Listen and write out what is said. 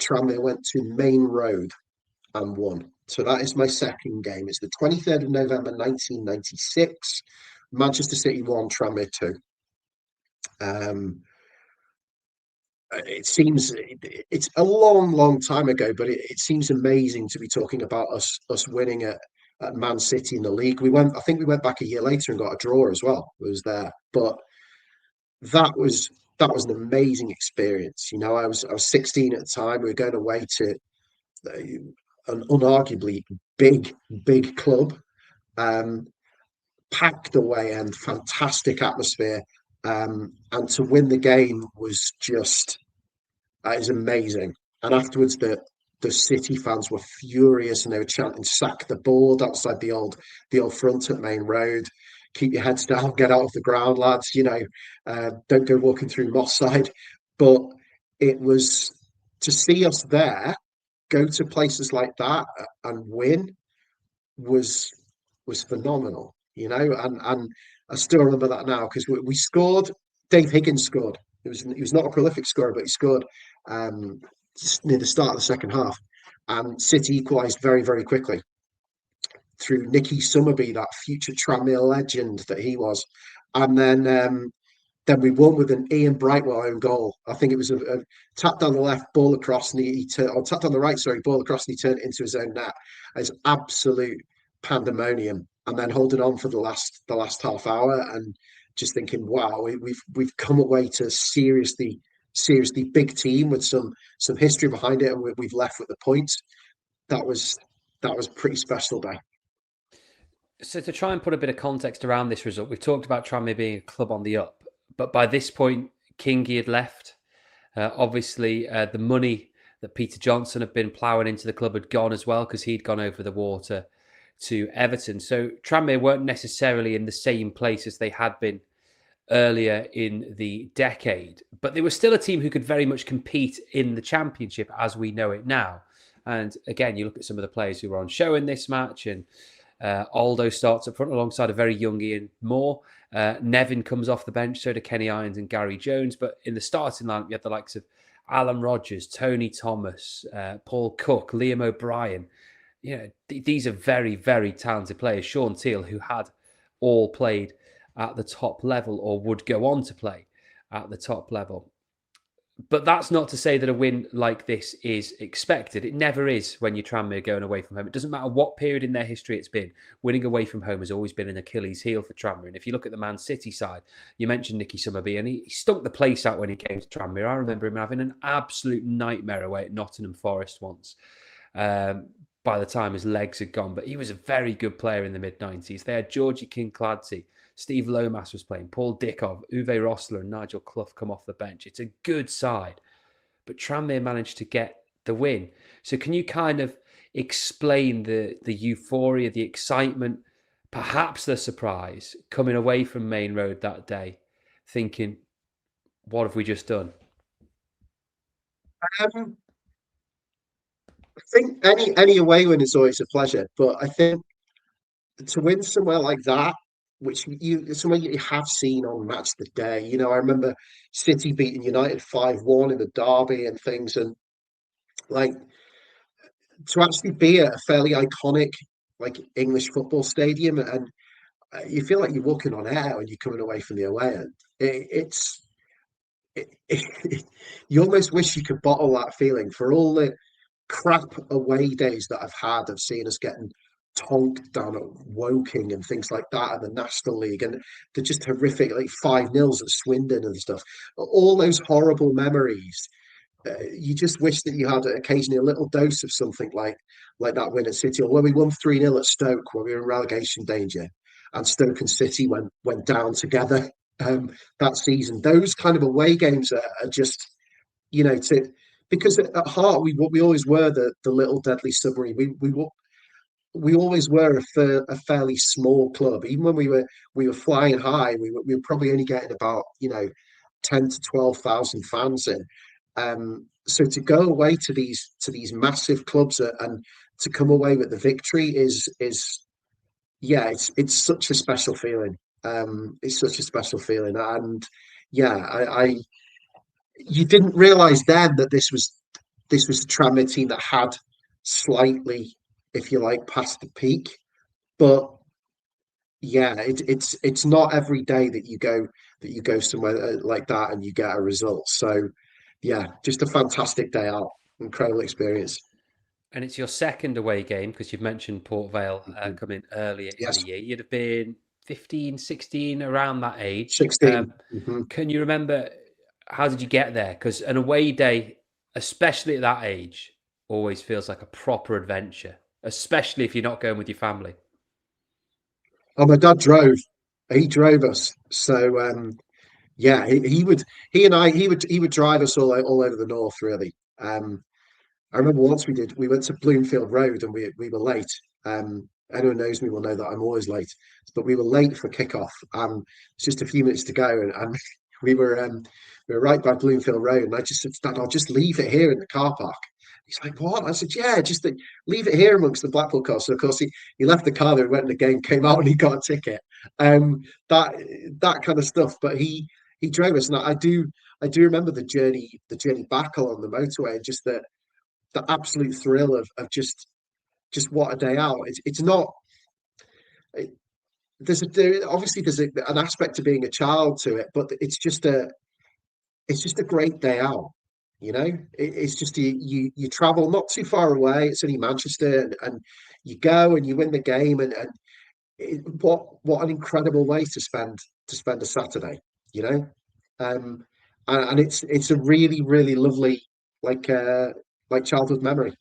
Tranmere went to Maine Road and won. So that is my second game. It's the 23rd of November 1996. Manchester City 1, Tranmere 2. It seems it's a long time ago, but it seems amazing to be talking about us winning at Man City in the league. I think we went back a year later and got a draw as well. It was there, but that was an amazing experience. I was 16 at the time. We were going away to an unarguably big club, packed away and fantastic atmosphere. And to win the game was just is amazing. And afterwards, the City fans were furious and they were chanting "Sack the board" outside the old front at Maine Road. Keep your heads down, get out of the ground, lads. Don't go walking through Moss Side. But it was to see us there, go to places like that and win was phenomenal. And I still remember that now because we scored. Dave Higgins scored. He was not a prolific scorer, but he scored just near the start of the second half. And City equalised very, very quickly through Nicky Summerby, that future Tranmere legend that he was. And then we won with an Ian Brightwell own goal. I think it was a tap down the left, ball across, and he turned, or tap down the right, sorry, ball across, and he turned it into his own net. It's absolute pandemonium. And then holding on for the last half hour and just thinking, wow, we've come away to seriously big team with some history behind it, and we've left with the points. That was pretty special day. So to try and put a bit of context around this result, we've talked about Tranmere being a club on the up, but by this point, Kingy had left. Obviously, the money that Peter Johnson had been ploughing into the club had gone as well because he'd gone over the water to Everton. So Tranmere weren't necessarily in the same place as they had been earlier in the decade, but they were still a team who could very much compete in the Championship as we know it now. And again, you look at some of the players who were on show in this match, and Aldo starts up front alongside a very young Ian Moore. Nevin comes off the bench, so do Kenny Irons and Gary Jones. But in the starting lineup, you had the likes of Alan Rogers, Tony Thomas, Paul Cook, Liam O'Brien. These are very, very talented players. Sean Teal, who had all played at the top level or would go on to play at the top level. But that's not to say that a win like this is expected. It never is when you're Tranmere going away from home. It doesn't matter what period in their history it's been. Winning away from home has always been an Achilles heel for Tranmere. And if you look at the Man City side, you mentioned Nicky Summerby, and he stunk the place out when he came to Tranmere. I remember him having an absolute nightmare away at Nottingham Forest once. By the time his legs had gone, but he was a very good player in the mid-90s. They had Georgie King-Clancy, Steve Lomas was playing, Paul Dickov, Uwe Rossler and Nigel Clough come off the bench. It's a good side, but Tranmere managed to get the win. So can you kind of explain the euphoria, the excitement, perhaps the surprise, coming away from Maine Road that day, thinking, what have we just done? I think any away win is always a pleasure, but I think to win somewhere like that, which somewhere you have seen on Match the Day. I remember City beating United 5-1 in the derby and things, and like to actually be at a fairly iconic like English football stadium, and you feel like you're walking on air when you're coming away from the away end. You almost wish you could bottle that feeling for all the crap away days that I've had of seeing us getting tonked down at Woking and things like that in the National League, and they're just horrific, like 5-0 at Swindon and stuff. All those horrible memories. You just wish that you had occasionally a little dose of something like that win at City, or when we won 3-0 at Stoke when we were in relegation danger, and Stoke and City went down together that season. Those kind of away games are just, because at heart we always were the little deadly submarine. We always were a fairly small club. Even when we were flying high, we were probably only getting about 10 to 12,000 fans in. So to go away to these massive clubs and to come away with the victory is it's such a special feeling. It's such a special feeling, and you didn't realise then that this was this was a Tranmere team that had slightly, if you like, past the peak. But yeah, it's not every day that you go somewhere like that and you get a result. So yeah, just a fantastic day out, incredible experience. And it's your second away game because you've mentioned Port Vale Mhm. coming earlier in the Yes, year. You'd have been 15, 16, around that age. 16. Mhm. Can you remember how did you get there? Because an away day, especially at that age, always feels like a proper adventure, especially if you're not going with your family. Oh, my dad drove. He drove us. So yeah, he would he would drive us all over the north really. I remember once we went to Bloomfield Road and we were late. Anyone knows me will know that I'm always late, but we were late for kickoff. It's just a few minutes to go, and we were um, we were right by Bloomfield Road, and I just said, Dad, I'll just leave it here in the car park. He's like, what? I said, yeah, just leave it here amongst the Blackpool cars. So of course he left the car there, went in the game, came out, and he got a ticket. Um, that that kind of stuff. But he drove us, and I do remember the journey back along the motorway, and just the absolute thrill of just what a day out. It's not. It, obviously an aspect to being a child to it, but it's just a great day out. You know, it's just you travel not too far away. It's only Manchester, and you go and you win the game, and what an incredible way to spend a Saturday. You know, and it's a really lovely like childhood memory.